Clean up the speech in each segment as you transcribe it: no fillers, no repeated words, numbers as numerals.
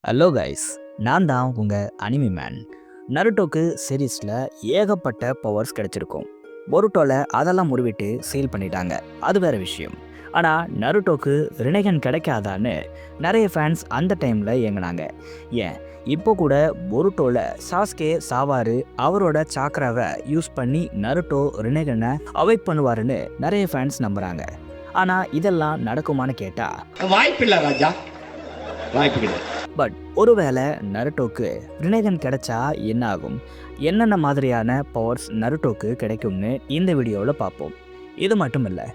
Hello guys, நான் தான் உங்கள் அனிமி மேன். நருட்டோக்கு சீரீஸில் ஏகப்பட்ட பவர்ஸ் கிடைச்சிருக்கும். பொருட்டோவில் அதெல்லாம் முடிவிட்டு சீல் பண்ணிட்டாங்க, அது வேறு விஷயம். ஆனால் நருட்டோக்கு ரினேகன் கிடைக்காதான்னு நிறைய ஃபேன்ஸ் அந்த டைமில் இயங்கினாங்க. ஏன் இப்போ கூட பொருட்டோவில் சாஸ்கே சாவாரு அவரோட சாக்கராவை யூஸ் பண்ணி நருட்டோ ரினேகனை அவாய்ட் பண்ணுவாருன்னு நிறைய ஃபேன்ஸ் நம்புகிறாங்க. ஆனால் இதெல்லாம் நடக்குமான்னு கேட்டால் வாய்ப்பில்லை ராஜா, வாய்ப்பு கிடையாது. பட் ஒருவேளை நருட்டோக்கு ரினேகன் கிடைச்சா என்ன ஆகும், என்னென்ன மாதிரியான பவர்ஸ் நருட்டோக்கு கிடைக்கும்னு இந்த வீடியோவில் பார்ப்போம். இது மட்டும் இல்லை,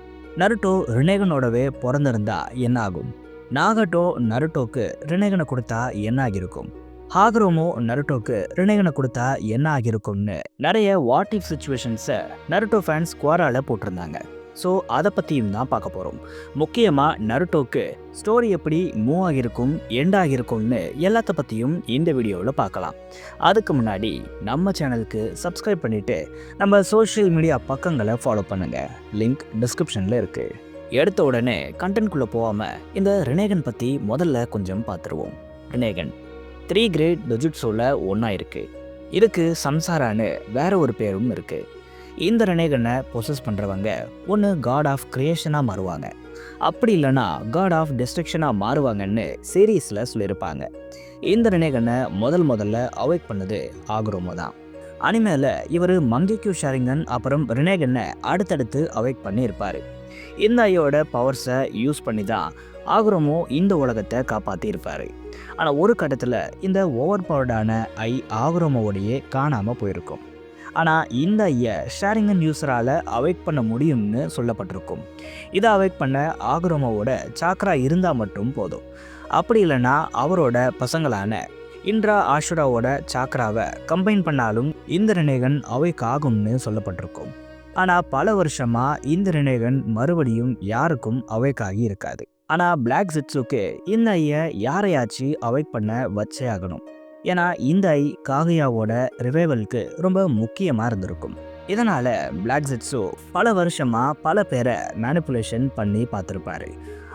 நருட்டோ ரினேகனோடவே பிறந்திருந்தா என்ன ஆகும், நாகட்டோ நருட்டோக்கு ரினேகனை கொடுத்தா என்ன ஆகியிருக்கும், ஹாகரோமோ நருட்டோக்கு ரினேகனை கொடுத்தா என்ன ஆகியிருக்கும்னு நிறைய வாட் இஃப் சிச்சுவேஷன்ஸை நருட்டோ ஃபேன்ஸ் குவாரால போட்டிருந்தாங்க. ஸோ அதை பற்றியும் தான் பார்க்க போகிறோம். முக்கியமாக நருட்டோக்கு ஸ்டோரி எப்படி மூவ் ஆகியிருக்கும், எண்ட் ஆகியிருக்கும்னு எல்லாத்த பற்றியும் இந்த வீடியோவில் பார்க்கலாம். அதுக்கு முன்னாடி நம்ம சேனலுக்கு சப்ஸ்கிரைப் பண்ணிவிட்டு நம்ம சோஷியல் மீடியா பக்கங்களை ஃபாலோ பண்ணுங்கள். லிங்க் டிஸ்கிரிப்ஷனில் இருக்குது. எடுத்த உடனே கண்டென்ட்குள்ளே போகாமல் இந்த ரினேகன் பற்றி முதல்ல கொஞ்சம் பார்த்துருவோம். ரினேகன் 3 கிரேட் டொஜுட்ஸோவில் ஒன்றா இருக்குது. இதுக்கு சம்சாரான்னு வேற ஒரு பேரும் இருக்குது. இந்த ரினேகனை பொசஸ் பண்ணுறவங்க ஒன்று காட் ஆஃப் கிரியேஷனாக மாறுவாங்க, அப்படி இல்லைனா காட் ஆஃப் டிஸ்ட்ரக்ஷனாக மாறுவாங்கன்னு சீரீஸில் சொல்லியிருப்பாங்க. இந்த ரினேகனை முதல்ல அவாய்ட் பண்ணது ஆகுரோமோ தான். அனிமேல இவர் மங்கிக்யூ ஷாரிங்கன் அப்புறம் ரினேகனை அடுத்தடுத்து அவாய்ட் பண்ணியிருப்பார். இந்த ஐயோட பவர்ஸை யூஸ் பண்ணி தான் ஆகுரோமோ இந்த உலகத்தை காப்பாற்றியிருப்பார். ஆனால் ஒரு கட்டத்தில் இந்த ஓவர் பவர்டான ஐ ஆகுரோமோவோடையே காணாமல் போயிருக்கும். ஆனால் இந்த ஐயை ஷேரிங்கன் யூஸரால் அவாய்ட் பண்ண முடியும்னு சொல்லப்பட்டிருக்கும். இதை அவாய்ட் பண்ண ஆகுரோமோவோட சாக்ரா இருந்தால் மட்டும் போதும். அப்படி இல்லைன்னா அவரோட பசங்களான இன்ட்ரா ஆஷுராவோட சாக்ராவை கம்பைன் பண்ணாலும் இந்த ரினேகன் அவைக் ஆகும்னு சொல்லப்பட்டிருக்கும். ஆனால் பல வருஷமாக இந்த ரினேகன் மறுபடியும் யாருக்கும் அவைக் ஆகி இருக்காது. ஆனால் பிளாக் ஜிட்ஸுக்கு இந்த ஐயை யாரையாச்சும் அவாய்ட் பண்ண வச்சே ஆகணும். ஏன்னா இந்த ஐ காகுயாவோட ரிவைவலுக்கு ரொம்ப முக்கியமாக இருந்திருக்கும். இதனால் பிளாக் ஜிட்ஸு பல வருஷமாக பல பேரை மேனிப்புலேஷன் பண்ணி பார்த்துருப்பாரு.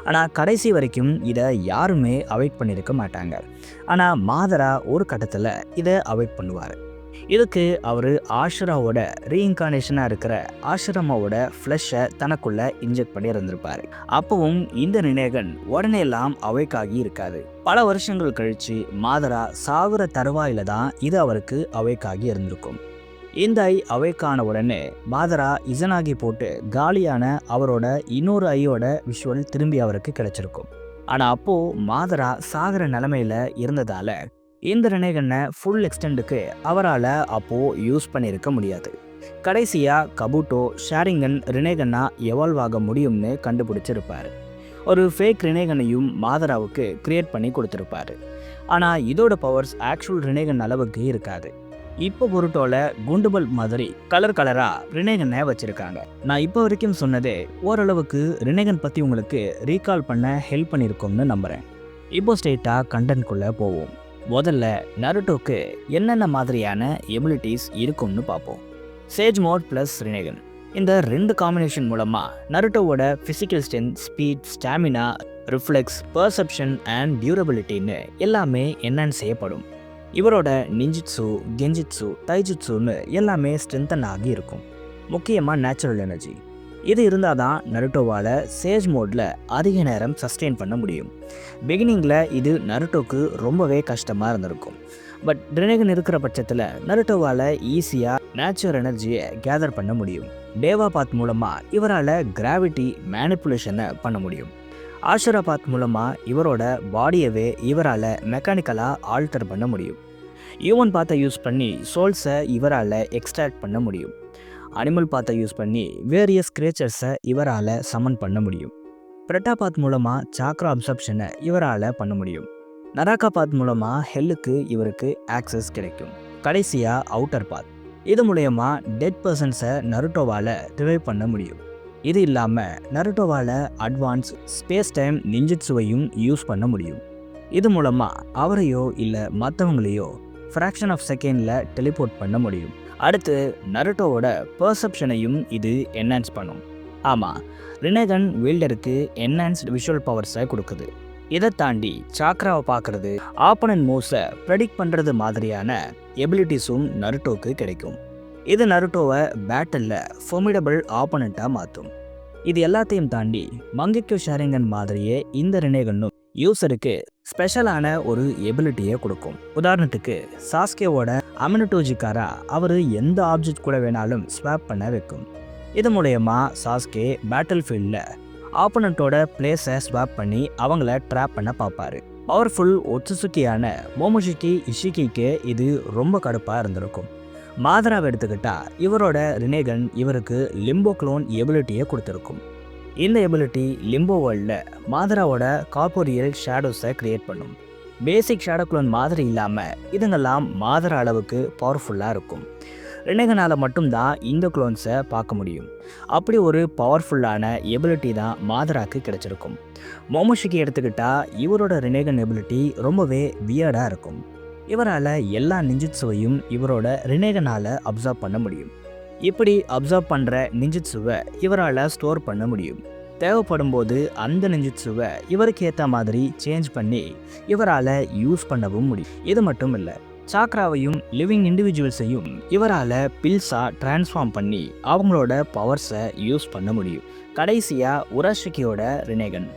ஆனால் கடைசி வரைக்கும் இதை யாருமே அவாய்ட் பண்ணியிருக்க மாட்டாங்க. ஆனால் மாதரா ஒரு கட்டத்தில் இதை அவாய்ட் பண்ணுவார். இதுக்கு அவர் ஆஷுராவோட ரீஇன்கார்னேஷனாக இருக்கிற ஆஷுரமாவோட ஃப்ளஷை தனக்குள்ளே இன்ஜெக்ட் பண்ணி இருந்திருப்பார். அப்பவும் இந்த ரினேகன் உடனே எல்லாம் அவைக் ஆகி இருக்காது. பல வருஷங்கள் கழித்து மாதரா சாகுற தருவாயில தான் இது அவருக்கு அவைக் ஆகி இருந்திருக்கும். இந்த ஐ அவைக்கான உடனே மாதரா இசனாகி போட்டு காலியான அவரோட இன்னொரு ஐயோட விஷுவல் திரும்பி அவருக்கு கிடைச்சிருக்கும். ஆனால் அப்போது மாதரா சாகிற நிலமையில இருந்ததால் இந்த ரினேகனை ஃபுல் எக்ஸ்டெண்டுக்கு அவரால் அப்போது யூஸ் பண்ணியிருக்க முடியாது. கடைசியாக கபூட்டோ ஷேரிங்கன் ரினேகனா எவால்வ் ஆக முடியும்னு கண்டுபிடிச்சிருப்பார். ஒரு ஃபேக் ரினேகனையும் மாதராவுக்கு கிரியேட் பண்ணி கொடுத்துருப்பாரு. ஆனால் இதோட பவர்ஸ் ஆக்சுவல் ரினேகன் அளவுக்கு இருக்காது. இப்போ பொருட்டோல குண்டுபல் மாதிரி கலராக ரினேகனை வச்சுருக்காங்க. நான் இப்போ வரைக்கும் சொன்னதே ஓரளவுக்கு ரினேகன் பற்றி உங்களுக்கு ரீகால் பண்ண ஹெல்ப் பண்ணியிருக்கோம்னு நம்புகிறேன். இப்போ ஸ்ட்ரெயிட்டாக கண்டென்ட்குள்ளே போவோம். முதல்ல நருட்டோக்கு என்னென்ன மாதிரியான எபிலிட்டிஸ் இருக்கும்னு பார்ப்போம். சேஜ் மோட் ப்ளஸ் ரினேகன், இந்த 2 காம்பினேஷன் மூலமாக நருட்டோவோட physical strength, speed, stamina, reflex, perception and டியூரபிலிட்டின்னு எல்லாமே என்ஹான்ஸ் செய்யப்படும். இவரோட நிஞ்சிட்சு, கெஞ்சிட்சு, தைஜுட்சுன்னு எல்லாமே ஸ்ட்ரென்தன் ஆகி இருக்கும். முக்கியமாக நேச்சுரல் எனர்ஜி இது இருந்தால் தான் நருட்டோவால் சேஜ் மோடில் அதிக நேரம் சஸ்டெயின் பண்ண முடியும். பிகினிங்கில் இது நருட்டோக்கு ரொம்பவே கஷ்டமாக இருந்திருக்கும். பட் ரினேகன் இருக்கிற பட்சத்தில் நருட்டோவால் ஈஸியாக நேச்சுரல் எனர்ஜியை கேதர் பண்ண முடியும். டேவா பாத் மூலமாக இவரால் கிராவிட்டி மேனிப்புலேஷனை பண்ண முடியும். ஆஷுரா பாத் மூலமாக இவரோட பாடியவே இவரால் மெக்கானிக்கலாக ஆல்டர் பண்ண முடியும். ஹியூமன் பாத்தை யூஸ் பண்ணி சோல்ஸை இவரால் எக்ஸ்ட்ராக்ட் பண்ண முடியும். அனிமல் பாத்தை யூஸ் பண்ணி வேரியஸ் கிரியேச்சர்ஸை இவரால் சமன் பண்ண முடியும். பிரட்டா பாத் மூலமாக சாக்ரா அப்சப்ஷனை இவரால் பண்ண முடியும். நராக்கா பாத் மூலமாக ஹெல்லுக்கு இவருக்கு ஆக்சஸ் கிடைக்கும். கடைசியாக அவுட்டர் பாத், இது மூலயமா டெட் பர்சன்ஸை நருட்டோவால் ரிவைவ் பண்ண முடியும். இது இல்லாமல் நருட்டோவால் அட்வான்ஸ் ஸ்பேஸ் டைம் நிஞ்சிட்சுவையும் யூஸ் பண்ண முடியும். இது மூலமாக அவரையோ இல்லை மற்றவங்களையோ ஃப்ராக்ஷன் ஆஃப் செகண்டில் டெலிபோர்ட் பண்ண முடியும். அடுத்து நருட்டோவோட பர்செப்ஷனையும் இது என்ஹான்ஸ் பண்ணும். ஆமாம், ரினேகன் வீல்டருக்கு என்ஹான்ஸ்டு விஷுவல் பவர்ஸை கொடுக்குது. இதை தாண்டி சாக்ராவை பார்க்கறது, ஆப்பனன்ட் மூவ்ஸை ப்ரெடிக்ட் பண்ணுறது மாதிரியான எபிலிட்டிஸும் நருட்டோக்கு கிடைக்கும். இது நருட்டோவை பேட்டலில் ஃபோமிடபிள் ஆப்பனண்ட்டாக மாற்றும். இது எல்லாத்தையும் தாண்டி மங்கெக்யூ ஷாரிங்கன் மாதிரியே இந்த ரினேகனும் யூசருக்கு ஸ்பெஷலான ஒரு எபிலிட்டியை கொடுக்கும். உதாரணத்துக்கு சாஸ்கேவோட அமினட்டோஜிக்காரா அவர் எந்த ஆப்ஜெக்ட் கூட வேணாலும் ஸ்வாப் பண்ண வைக்கும். இது மூலயமா சாஸ்கே பேட்டில் ஃபீல்டில் ஆப்பனண்ட்டோட பிளேஸை ஸ்வாப் பண்ணி அவங்கள ட்ராப் பண்ண பார்ப்பாரு. பவர்ஃபுல் ஒட்சுசுக்கியான மோமோஷிகி இஷிகிக்கு இது ரொம்ப கடுப்பாக இருந்திருக்கும். மாதராவை எடுத்துக்கிட்டா இவரோட ரினேகன் இவருக்கு லிம்போ க்ளோன் எபிலிட்டியை கொடுத்துருக்கும். இந்த எபிலிட்டி லிம்போ வேர்ல்டில் மாதராவோட கார்போரியல் ஷேடோஸை கிரியேட் பண்ணும். பேசிக் ஷேடோ க்ளோன் மாதிரி இல்லாமல் இதுங்கெல்லாம் மாதரா அளவுக்கு பவர்ஃபுல்லாக இருக்கும். ரினேகனால் மட்டும்தான் இந்த க்ளோன்ஸை பார்க்க முடியும். அப்படி ஒரு பவர்ஃபுல்லான எபிலிட்டி தான் மாதராக்கு கிடைச்சிருக்கும். மோமோஷிக்கு எடுத்துக்கிட்டா இவரோட ரினேகன் எபிலிட்டி ரொம்பவே வியர்டாக இருக்கும். இவரால் எல்லா நிஞ்சிட்சுவையும் இவரோட ரினேகனால் அப்சர்வ் பண்ண முடியும். இப்படி அப்சர்வ் பண்ணுற நிஞ்சிட்சுவை இவரால் ஸ்டோர் பண்ண முடியும். தேவைப்படும் போது அந்த நிஞ்சிட்சுவை இவருக்கு ஏற்ற மாதிரி சேஞ்ச் பண்ணி இவரால் யூஸ் பண்ணவும் முடியும். இது மட்டும் இல்லை, சாக்ராவையும் லிவிங் இண்டிவிஜுவல்ஸையும் இவரால் பில்ஸாக டிரான்ஸ்ஃபார்ம் பண்ணி அவங்களோட பவர்ஸை யூஸ் பண்ண முடியும். கடைசியாக உராஷிக்கியோட ரினேகன்,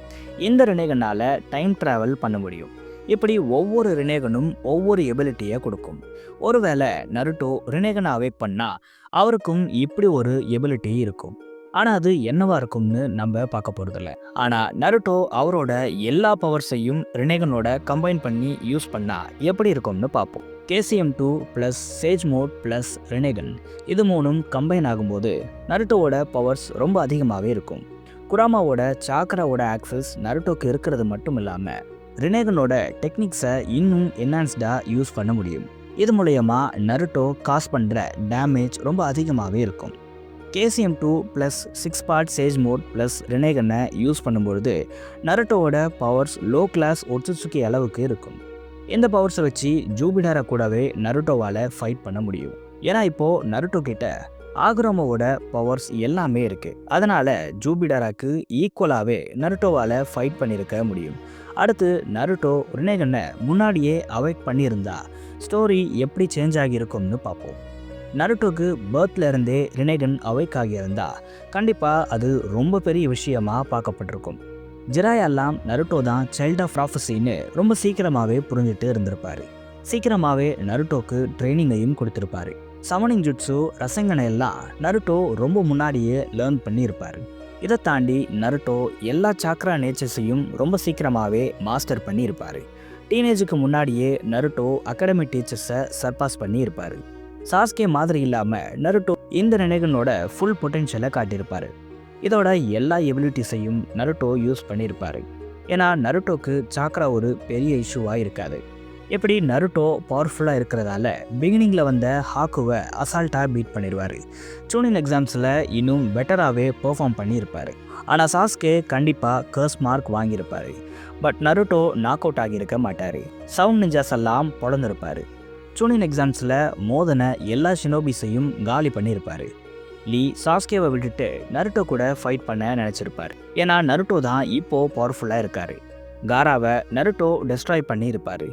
இந்த ரினேகனால் டைம் ட்ராவல் பண்ண முடியும். இப்படி ஒவ்வொரு ரினேகனும் ஒவ்வொரு எபிலிட்டியை கொடுக்கும். ஒருவேளை நருட்டோ ரினேகனை அவேக் பண்ணால் அவருக்கும் இப்படி ஒரு எபிலிட்டி இருக்கும். ஆனால் அது என்னவா இருக்கும்னு நம்ம பார்க்க போகிறதில்ல. ஆனால் நருட்டோ அவரோட எல்லா பவர்ஸையும் ரினேகனோட கம்பைன் பண்ணி யூஸ் பண்ணால் எப்படி இருக்கும்னு பார்ப்போம். KCM2 plus sage mode plus Rinnegan, இது மூணும் கம்பைன் ஆகும்போது நருட்டோவோட பவர்ஸ் ரொம்ப அதிகமாகவே இருக்கும். குராமாவோட சாக்ராவோட ஆக்சஸ் நருட்டோக்கு இருக்கிறது மட்டும் இல்லாமல் ரினேகனோட டெக்னிக்ஸை இன்னும் என்ஹான்ஸ்டாக யூஸ் பண்ண முடியும். இது மூலயமா நருட்டோ காஸ் பண்ணுற டேமேஜ் ரொம்ப அதிகமாகவே இருக்கும். KCM2 plus 6 part sage mode plus ரினேகனை யூஸ் பண்ணும்பொழுது நருட்டோவோட பவர்ஸ் லோ கிளாஸ் ஒட்சுசுகி அளவுக்கு இருக்கும். இந்த பவர்ஸை வச்சு ஜூபிடாரை கூடவே நருட்டோவால் ஃபைட் பண்ண முடியும். ஏன்னா இப்போது நருட்டோ கிட்ட ஆகுரோமோவோட பவர்ஸ் எல்லாமே இருக்குது. அதனால் ஜூபிடாராக்கு ஈக்குவலாகவே நருட்டோவால் ஃபைட் பண்ணியிருக்க முடியும். அடுத்து நருட்டோ ரினேகனை முன்னாடியே அவேக் பண்ணியிருந்தா ஸ்டோரி எப்படி சேஞ்ச் ஆகியிருக்கும்னு பார்ப்போம். நருட்டோக்கு பர்த்ல இருந்தே ரினேகன் அவேக் ஆகியிருந்தா கண்டிப்பாக அது ரொம்ப பெரிய விஷயமாக பார்க்கப்பட்டிருக்கும். ஜிராயெல்லாம் நருட்டோ தான் சைல்ட் ஆஃப் ப்ராஃபஸின்னு ரொம்ப சீக்கிரமாகவே புரிஞ்சுட்டு இருந்திருப்பார். சீக்கிரமாகவே நருட்டோக்கு ட்ரைனிங்கையும் கொடுத்துருப்பாரு. சமனிங் ஜுட்ஸு ரசங்கனை எல்லாம் நருட்டோ ரொம்ப முன்னாடியே லேர்ன் பண்ணியிருப்பார். இதை தாண்டி நருட்டோ எல்லா சாக்ரா நேச்சர்ஸையும் ரொம்ப சீக்கிரமாகவே மாஸ்டர் பண்ணியிருப்பார். டீனேஜுக்கு முன்னாடியே நருட்டோ அகாடமி டீச்சர்ஸை சர்பாஸ் பண்ணியிருப்பார். சாஸ்கே மாதிரி இல்லாமல் நருட்டோ இந்த ரினேகனோட ஃபுல் பொட்டென்ஷியலை காட்டியிருப்பார். இதோட எல்லா எபிலிட்டிஸையும் நருட்டோ யூஸ் பண்ணியிருப்பார். ஏன்னா நருட்டோக்கு சாக்ரா ஒரு பெரிய இஷ்யூவாக இருக்காது. எப்படி நருட்டோ பவர்ஃபுல்லாக இருக்கிறதால பிகினிங்கில் வந்த ஹாக்குவை அசால்ட்டாக பீட் பண்ணிடுவார். சூனின் எக்ஸாம்ஸில் இன்னும் பெட்டராகவே பெர்ஃபார்ம் பண்ணியிருப்பார். ஆனால் சாஸ்கே கண்டிப்பாக கர்ஸ் மார்க் வாங்கியிருப்பார். பட் நருட்டோ நாக் அவுட் ஆகியிருக்க மாட்டார். சவுண்ட் நிஞ்சாஸ் எல்லாம் பொழந்திருப்பார். சூனின் எக்ஸாம்ஸில் மோதனை எல்லா ஷினோபிஸையும் காலி பண்ணியிருப்பார். லீ சாஸ்கேவை விட்டுட்டு நருட்டோ கூட ஃபைட் பண்ண நினச்சிருப்பார். ஏன்னா நருட்டோ தான் இப்போது பவர்ஃபுல்லாக இருக்கார். காராவை நருட்டோ டெஸ்ட்ராய் பண்ணியிருப்பார்.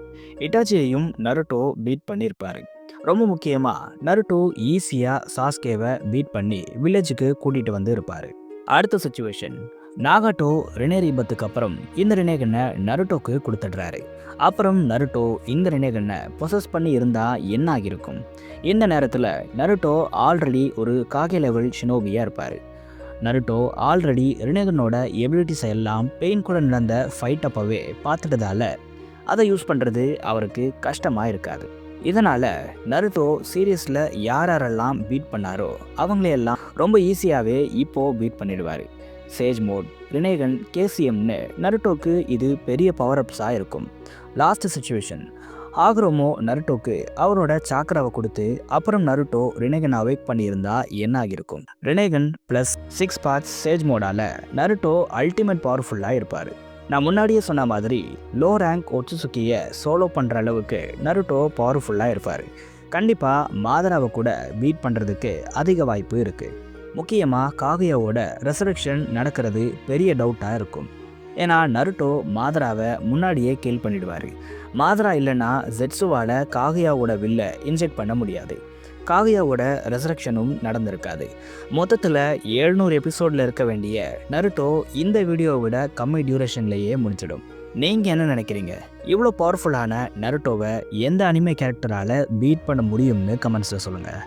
இட்டாச்சியையும் நருட்டோ பீட் பண்ணியிருப்பார். ரொம்ப முக்கியமாக நருட்டோ ஈஸியாக சாஸ்கேவை பீட் பண்ணி வில்லேஜுக்கு கூட்டிகிட்டு வந்து இருப்பார். அடுத்த சிச்சுவேஷன், நாகாட்டோ ரினேரிபத்துக்கு அப்புறம் இந்த ரினேகனை நருட்டோக்கு கொடுத்துடுறாரு. அப்புறம் நருட்டோ இந்த ரினேகனை பொசஸ் பண்ணி இருந்தால் என்ன ஆகியிருக்கும்? இந்த நேரத்தில் நருட்டோ ஆல்ரெடி ஒரு காகே லெவல் ஷினோபியாக இருப்பார். நருட்டோ ஆல்ரெடி ரினேகனோட எபிலிட்டிஸை எல்லாம் பெயின் கூட நடந்த ஃபைட் அப்பவே பார்த்துட்டதால அதை யூஸ் பண்ணுறது அவருக்கு கஷ்டமாக இருக்காது. இதனால் நருட்டோ சீரியஸில் யாரெல்லாம் பீட் பண்ணாரோ அவங்களையெல்லாம் ரொம்ப ஈஸியாகவே இப்போது பீட் பண்ணிடுவார். சேஜ் மோட், ரினேகன், KCMன்னு நருட்டோக்கு இது பெரிய பவர் அப்ஸாக இருக்கும். லாஸ்ட் சிச்சுவேஷன், ஆகுரோமோ நருட்டோக்கு அவரோட சாக்ராவை கொடுத்து அப்புறம் நருட்டோ ரினேகன் அவேக் பண்ணியிருந்தா என்ன ஆகியிருக்கும்? ரினேகன் ப்ளஸ் 6 பார்ட்ஸ் சேஜ் மோடால் நருட்டோ அல்டிமேட் பவர்ஃபுல்லாக இருப்பார். நான் முன்னாடியே சொன்ன மாதிரி லோ ரேங்க் ஒட்சுசுக்கியை சோலோ பண்ணுற அளவுக்கு நருட்டோ பவர்ஃபுல்லாக இருப்பார். கண்டிப்பாக மாதராவை கூட பீட் பண்ணுறதுக்கு அதிக வாய்ப்பு இருக்குது. முக்கியமாக காகுயாவோட ரெசரக்ஷன் நடக்கிறது பெரிய டவுட்டாக இருக்கும். ஏன்னா நருட்டோ மாதராவை முன்னாடியே கில் பண்ணிடுவார். மாதரா இல்லைன்னா ஜெட்ஸுவால் காகுயாவோட வில்லை இன்ஜெக்ட் பண்ண முடியாது. காகுயாவோட ரெசரக்ஷனும் நடந்திருக்காது. மொத்தத்தில் 700 எபிசோடில் இருக்க வேண்டிய நருட்டோ இந்த வீடியோவை விட கம்மி டியூரேஷன்லேயே முடிச்சிடும். நீங்கள் என்ன நினைக்கிறீங்க? இவ்வளோ பவர்ஃபுல்லான நருட்டோவை எந்த அனிமே கேரக்டரால் பீட் பண்ண முடியும்னு கமெண்ட்ஸில் சொல்லுங்கள்.